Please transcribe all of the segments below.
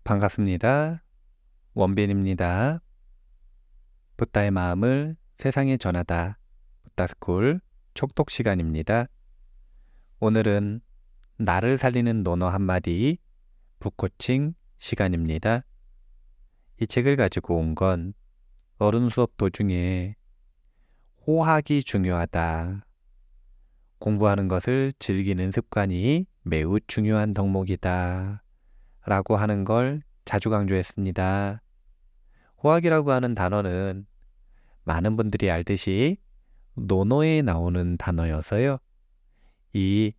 반갑습니다. 원빈입니다. 붓다의 마음을 세상에 전하다. 붓다스쿨 촉독 시간입니다. 오늘은 나를 살리는 논어 한마디 붓코칭 시간입니다. 이 책을 가지고 온 건 어른 수업 도중에 호학이 중요하다. 공부하는 것을 즐기는 습관이 매우 중요한 덕목이다. 라고 하는 걸 자주 강조했습니다. 호학이라고 하는 단어는 많은 분들이 알듯이 논어에 나오는 단어여서요. 이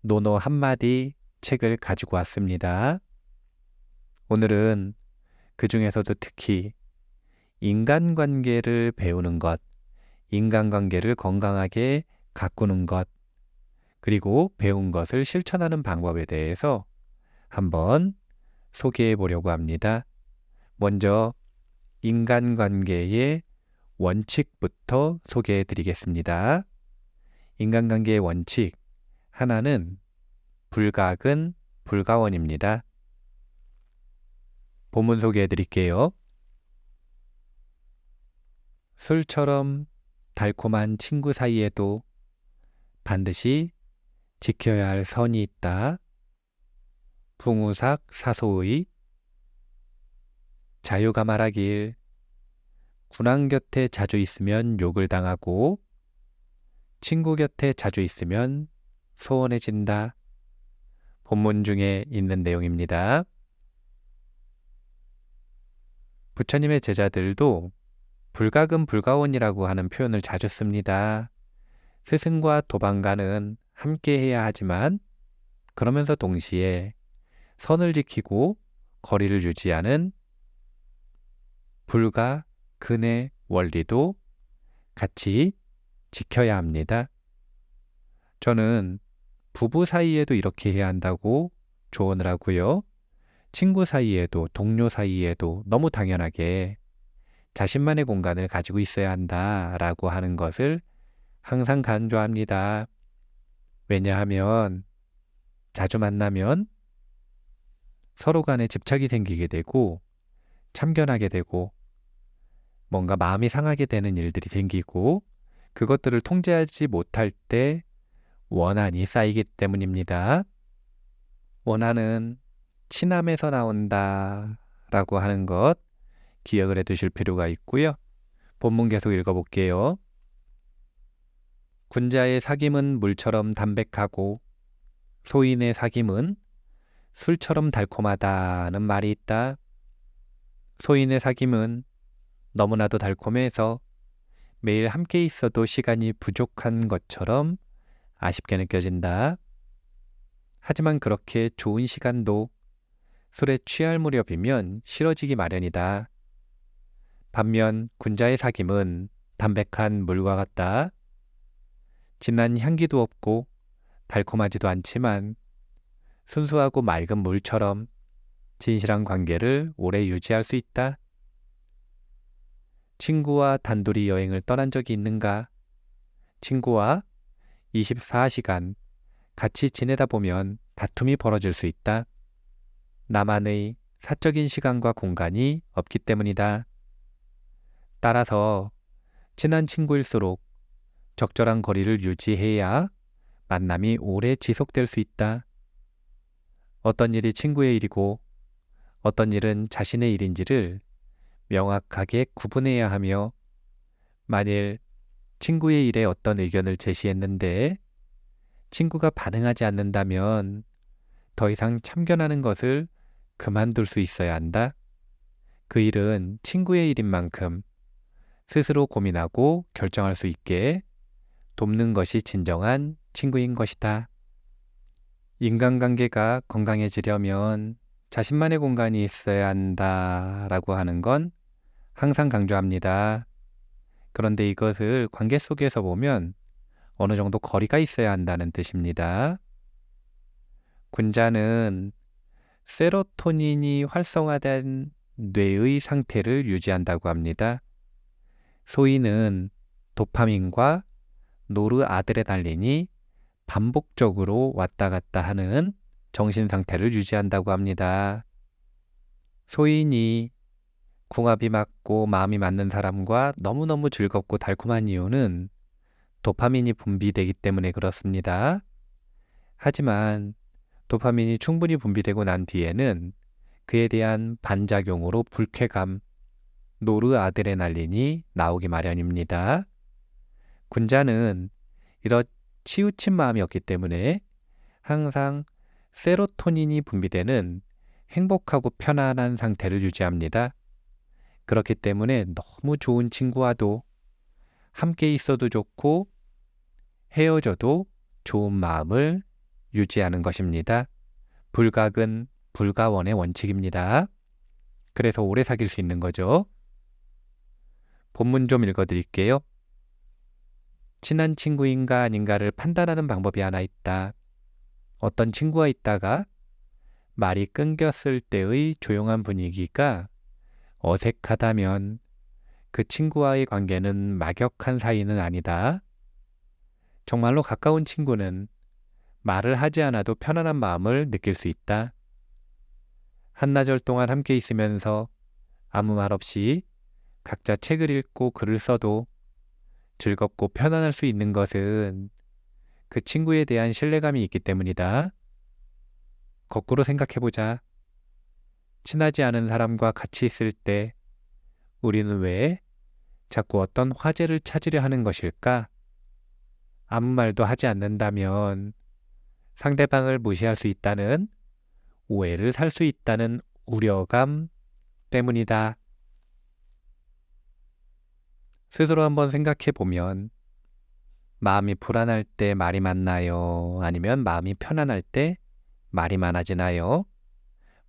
논어 한마디 책을 가지고 왔습니다. 오늘은 그 중에서도 특히 인간관계를 배우는 것, 인간관계를 건강하게 가꾸는 것, 그리고 배운 것을 실천하는 방법에 대해서 한번 소개해 보려고 합니다. 먼저 인간관계의 원칙부터 소개해 드리겠습니다. 인간관계의 원칙 하나는 불각은 불가원입니다. 본문 소개해 드릴게요. 술처럼 달콤한 친구 사이에도 반드시 지켜야 할 선이 있다. 풍우삭 사소의. 자유가 말하길 군왕 곁에 자주 있으면 욕을 당하고 친구 곁에 자주 있으면 소원해진다. 본문 중에 있는 내용입니다. 부처님의 제자들도 불각은 불가원이라고 하는 표현을 자주 씁니다. 스승과 도반가는 함께 해야 하지만 그러면서 동시에 선을 지키고 거리를 유지하는 불가, 근의 원리도 같이 지켜야 합니다. 저는 부부 사이에도 이렇게 해야 한다고 조언을 하고요. 친구 사이에도 동료 사이에도 너무 당연하게 자신만의 공간을 가지고 있어야 한다라고 하는 것을 항상 강조합니다. 왜냐하면 자주 만나면 서로 간에 집착이 생기게 되고 참견하게 되고 뭔가 마음이 상하게 되는 일들이 생기고 그것들을 통제하지 못할 때 원한이 쌓이기 때문입니다. 원한은 친함에서 나온다 라고 하는 것 기억을 해두실 필요가 있고요. 본문 계속 읽어볼게요. 군자의 사귐은 물처럼 담백하고 소인의 사귐은 술처럼 달콤하다는 말이 있다. 소인의 사귐은 너무나도 달콤해서 매일 함께 있어도 시간이 부족한 것처럼 아쉽게 느껴진다. 하지만 그렇게 좋은 시간도 술에 취할 무렵이면 싫어지기 마련이다. 반면 군자의 사귐은 담백한 물과 같다. 진한 향기도 없고 달콤하지도 않지만 순수하고 맑은 물처럼 진실한 관계를 오래 유지할 수 있다. 친구와 단둘이 여행을 떠난 적이 있는가? 친구와 24시간 같이 지내다 보면 다툼이 벌어질 수 있다. 나만의 사적인 시간과 공간이 없기 때문이다. 따라서 친한 친구일수록 적절한 거리를 유지해야 만남이 오래 지속될 수 있다. 어떤 일이 친구의 일이고 어떤 일은 자신의 일인지를 명확하게 구분해야 하며 만일 친구의 일에 어떤 의견을 제시했는데 친구가 반응하지 않는다면 더 이상 참견하는 것을 그만둘 수 있어야 한다. 그 일은 친구의 일인 만큼 스스로 고민하고 결정할 수 있게 돕는 것이 진정한 친구인 것이다. 인간관계가 건강해지려면 자신만의 공간이 있어야 한다라고 하는 건 항상 강조합니다. 그런데 이것을 관계 속에서 보면 어느 정도 거리가 있어야 한다는 뜻입니다. 군자는 세로토닌이 활성화된 뇌의 상태를 유지한다고 합니다. 소인은 도파민과 노르아드레날린이 반복적으로 왔다 갔다 하는 정신 상태를 유지한다고 합니다. 소인이 궁합이 맞고 마음이 맞는 사람과 너무너무 즐겁고 달콤한 이유는 도파민이 분비되기 때문에 그렇습니다. 하지만 도파민이 충분히 분비되고 난 뒤에는 그에 대한 반작용으로 불쾌감, 노르아드레날린이 나오기 마련입니다. 군자는 이런 치우친 마음이었기 때문에 항상 세로토닌이 분비되는 행복하고 편안한 상태를 유지합니다. 그렇기 때문에 너무 좋은 친구와도 함께 있어도 좋고 헤어져도 좋은 마음을 유지하는 것입니다. 불각은 불가원의 원칙입니다. 그래서 오래 사귈 수 있는 거죠. 본문 좀 읽어드릴게요. 친한 친구인가 아닌가를 판단하는 방법이 하나 있다. 어떤 친구와 있다가 말이 끊겼을 때의 조용한 분위기가 어색하다면 그 친구와의 관계는 막역한 사이는 아니다. 정말로 가까운 친구는 말을 하지 않아도 편안한 마음을 느낄 수 있다. 한나절 동안 함께 있으면서 아무 말 없이 각자 책을 읽고 글을 써도 즐겁고 편안할 수 있는 것은 그 친구에 대한 신뢰감이 있기 때문이다. 거꾸로 생각해보자. 친하지 않은 사람과 같이 있을 때 우리는 왜 자꾸 어떤 화제를 찾으려 하는 것일까? 아무 말도 하지 않는다면 상대방을 무시할 수 있다는 오해를 살 수 있다는 우려감 때문이다. 스스로 한번 생각해 보면 마음이 불안할 때 말이 많나요? 아니면 마음이 편안할 때 말이 많아지나요?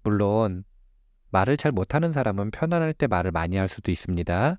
물론 말을 잘 못하는 사람은 편안할 때 말을 많이 할 수도 있습니다.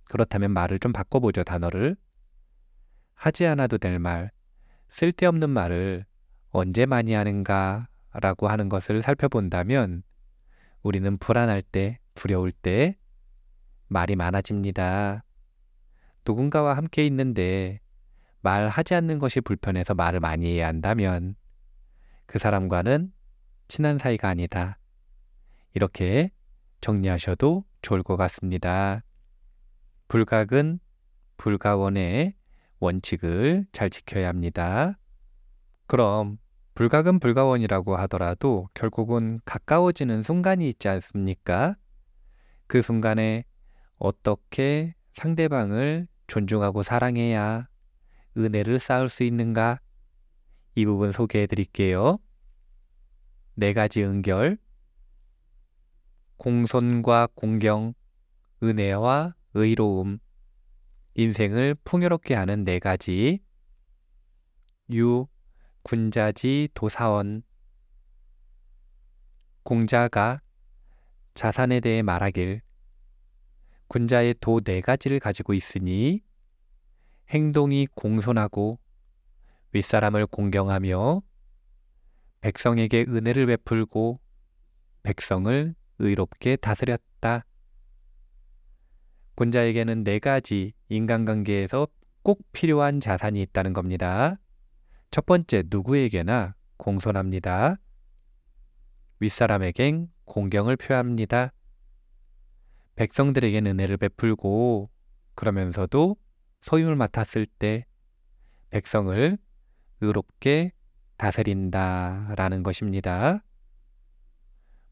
그렇다면 말을 좀 바꿔보죠, 단어를. 하지 않아도 될 말, 쓸데없는 말을 언제 많이 하는가 라고 하는 것을 살펴본다면 우리는 불안할 때, 두려울 때 말이 많아집니다. 누군가와 함께 있는데 말하지 않는 것이 불편해서 말을 많이 해야 한다면 그 사람과는 친한 사이가 아니다. 이렇게 정리하셔도 좋을 것 같습니다. 불각은 불가원의 원칙을 잘 지켜야 합니다. 그럼 불각은 불가원이라고 하더라도 결국은 가까워지는 순간이 있지 않습니까? 그 순간에 어떻게 상대방을 존중하고 사랑해야 은혜를 쌓을 수 있는가? 이 부분 소개해 드릴게요. 4가지 은결, 공손과 공경, 은혜와 의로움, 인생을 풍요롭게 하는 4가지, 군자지 도사원, 공자가 자산에 대해 말하길, 군자의 도 4가지를 가지고 있으니 행동이 공손하고 윗사람을 공경하며 백성에게 은혜를 베풀고 백성을 의롭게 다스렸다. 군자에게는 4가지 인간관계에서 꼭 필요한 자산이 있다는 겁니다. 첫 번째, 누구에게나 공손합니다. 윗사람에겐 공경을 표합니다. 백성들에겐 은혜를 베풀고 그러면서도 소임을 맡았을 때 백성을 의롭게 다스린다라는 것입니다.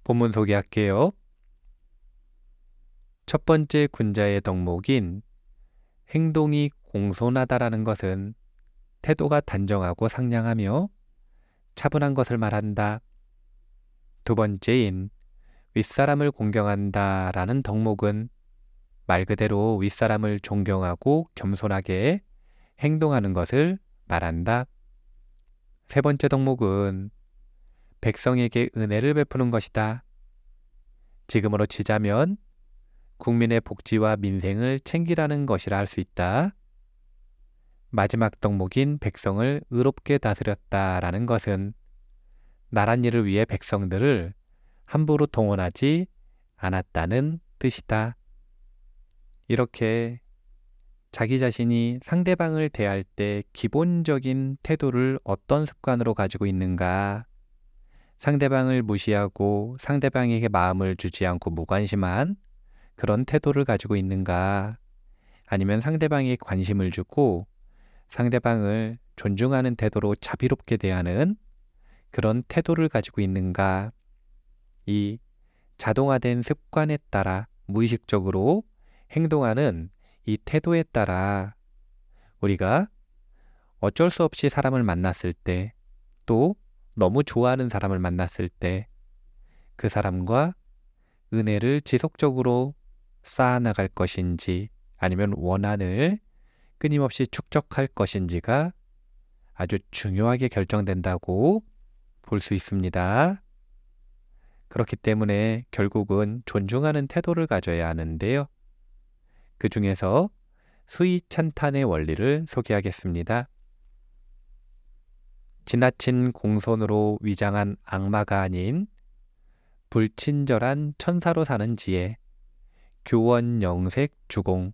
본문 소개할게요. 첫 번째 군자의 덕목인 행동이 공손하다라는 것은 태도가 단정하고 상냥하며 차분한 것을 말한다. 두 번째인 윗사람을 공경한다라는 덕목은 말 그대로 윗사람을 존경하고 겸손하게 행동하는 것을 말한다. 세 번째 덕목은 백성에게 은혜를 베푸는 것이다. 지금으로 치자면 국민의 복지와 민생을 챙기라는 것이라 할 수 있다. 마지막 덕목인 백성을 의롭게 다스렸다라는 것은 나란 일을 위해 백성들을 함부로 동원하지 않았다는 뜻이다. 이렇게 자기 자신이 상대방을 대할 때 기본적인 태도를 어떤 습관으로 가지고 있는가, 상대방을 무시하고 상대방에게 마음을 주지 않고 무관심한 그런 태도를 가지고 있는가? 아니면 상대방에 관심을 주고 상대방을 존중하는 태도로 자비롭게 대하는 그런 태도를 가지고 있는가? 이 자동화된 습관에 따라 무의식적으로 행동하는 이 태도에 따라 우리가 어쩔 수 없이 사람을 만났을 때, 또 너무 좋아하는 사람을 만났을 때 그 사람과 은혜를 지속적으로 쌓아나갈 것인지 아니면 원한을 끊임없이 축적할 것인지가 아주 중요하게 결정된다고 볼 수 있습니다. 그렇기 때문에 결국은 존중하는 태도를 가져야 하는데요. 그 중에서 수위찬탄의 원리를 소개하겠습니다. 지나친 공손으로 위장한 악마가 아닌 불친절한 천사로 사는 지혜, 교원영색 주공.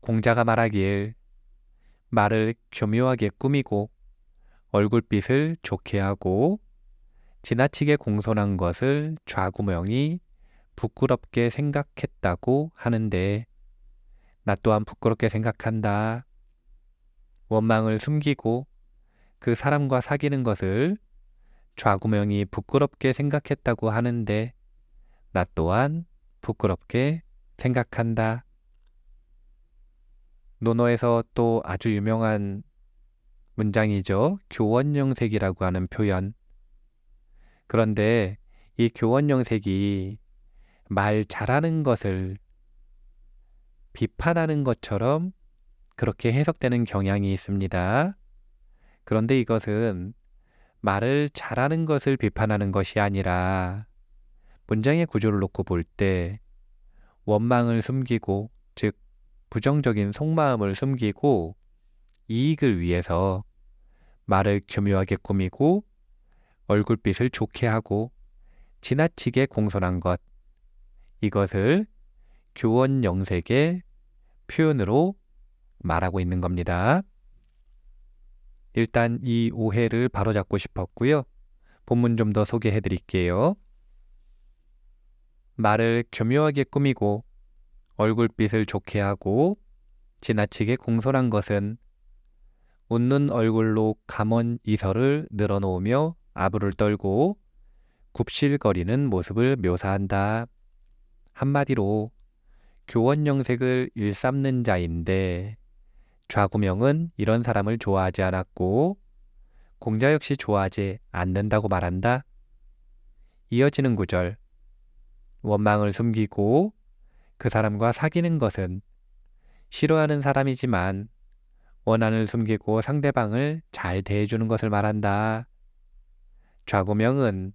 공자가 말하길 말을 교묘하게 꾸미고 얼굴빛을 좋게 하고 지나치게 공손한 것을 좌구명이 부끄럽게 생각했다고 하는데 나 또한 부끄럽게 생각한다. 원망을 숨기고 그 사람과 사귀는 것을 좌구명이 부끄럽게 생각했다고 하는데 나 또한 부끄럽게 생각한다. 논어에서 또 아주 유명한 문장이죠. 교원영색이라고 하는 표현. 그런데 이 교원영색이 말 잘하는 것을 비판하는 것처럼 그렇게 해석되는 경향이 있습니다. 그런데 이것은 말을 잘하는 것을 비판하는 것이 아니라 문장의 구조를 놓고 볼 때 원망을 숨기고, 즉 부정적인 속마음을 숨기고 이익을 위해서 말을 교묘하게 꾸미고 얼굴빛을 좋게 하고 지나치게 공손한 것, 이것을 교원영색의 표현으로 말하고 있는 겁니다. 일단 이 오해를 바로잡고 싶었고요. 본문 좀 더 소개해 드릴게요. 말을 교묘하게 꾸미고 얼굴빛을 좋게 하고 지나치게 공손한 것은 웃는 얼굴로 감언 이설을 늘어놓으며 아부를 떨고 굽실거리는 모습을 묘사한다. 한마디로 교원영색을 일삼는 자인데 좌구명은 이런 사람을 좋아하지 않았고 공자 역시 좋아하지 않는다고 말한다. 이어지는 구절. 원망을 숨기고 그 사람과 사귀는 것은 싫어하는 사람이지만 원한을 숨기고 상대방을 잘 대해주는 것을 말한다. 좌구명은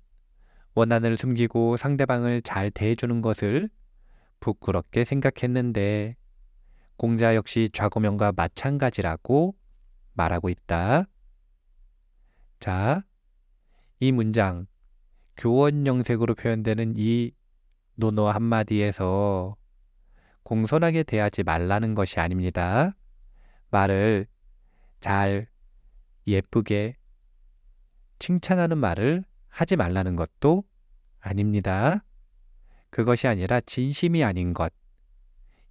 원한을 숨기고 상대방을 잘 대해주는 것을 부끄럽게 생각했는데 공자 역시 좌구명과 마찬가지라고 말하고 있다. 자, 이 문장, 교원영색으로 표현되는 이 논어 한마디에서 공손하게 대하지 말라는 것이 아닙니다. 말을 잘 예쁘게 칭찬하는 말을 하지 말라는 것도 아닙니다. 그것이 아니라 진심이 아닌 것,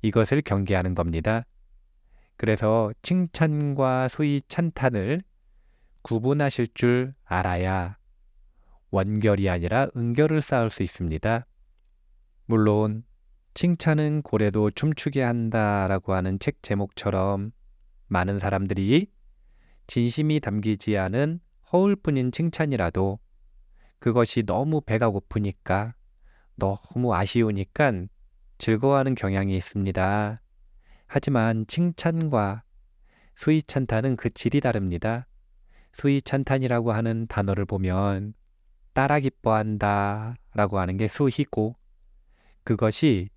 이것을 경계하는 겁니다. 그래서 칭찬과 수위 찬탄을 구분하실 줄 알아야 원결이 아니라 은결을 쌓을 수 있습니다. 물론 칭찬은 고래도 춤추게 한다라고 하는 책 제목처럼 많은 사람들이 진심이 담기지 않은 허울뿐인 칭찬이라도 그것이 너무 배가 고프니까 너무 아쉬우니까 즐거워하는 경향이 있습니다. 하지만 칭찬과 수위찬탄은 그 질이 다릅니다. 수위찬탄이라고 하는 단어를 보면 따라 기뻐한다 라고 하는 게 수희고 그것이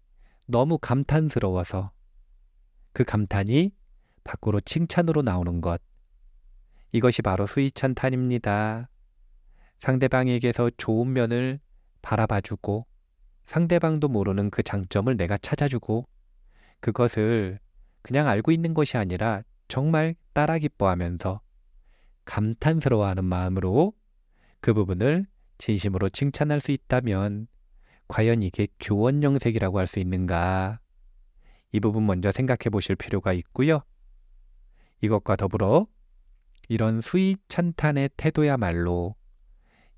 너무 감탄스러워서 그 감탄이 밖으로 칭찬으로 나오는 것, 이것이 바로 수위찬탄입니다. 상대방에게서 좋은 면을 바라봐주고 상대방도 모르는 그 장점을 내가 찾아주고 그것을 그냥 알고 있는 것이 아니라 정말 따라 기뻐하면서 감탄스러워하는 마음으로 그 부분을 진심으로 칭찬할 수 있다면 과연 이게 교원 영색이라고 할 수 있는가? 이 부분 먼저 생각해 보실 필요가 있고요. 이것과 더불어 이런 수위 찬탄의 태도야말로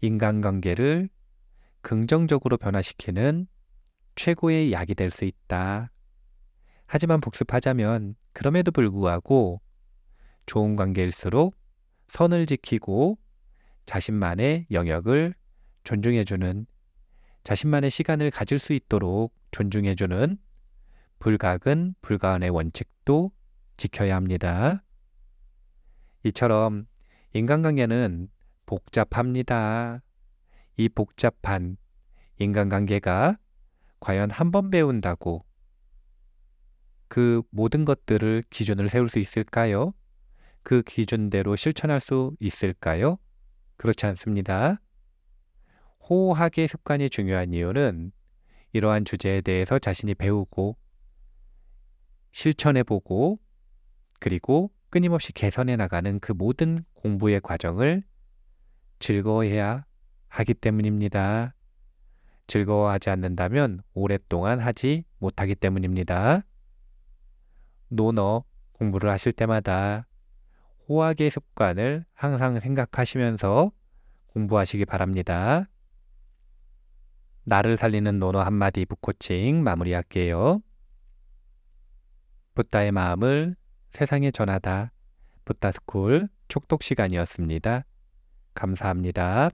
인간관계를 긍정적으로 변화시키는 최고의 약이 될 수 있다. 하지만 복습하자면 그럼에도 불구하고 좋은 관계일수록 선을 지키고 자신만의 영역을 존중해주는, 자신만의 시간을 가질 수 있도록 존중해주는 불가근 불가은의 원칙도 지켜야 합니다. 이처럼 인간관계는 복잡합니다. 이 복잡한 인간관계가 과연 한 번 배운다고 그 모든 것들을 기준을 세울 수 있을까요? 그 기준대로 실천할 수 있을까요? 그렇지 않습니다. 호호하기의 습관이 중요한 이유는 이러한 주제에 대해서 자신이 배우고 실천해보고 그리고 끊임없이 개선해 나가는 그 모든 공부의 과정을 즐거워해야 하기 때문입니다. 즐거워하지 않는다면 오랫동안 하지 못하기 때문입니다. 논어 공부를 하실 때마다 호학의 습관을 항상 생각하시면서 공부하시기 바랍니다. 나를 살리는 논어 한마디 북코칭 마무리할게요. 붓다의 마음을 세상에 전하다. 붓다스쿨 촉독 시간이었습니다. 감사합니다.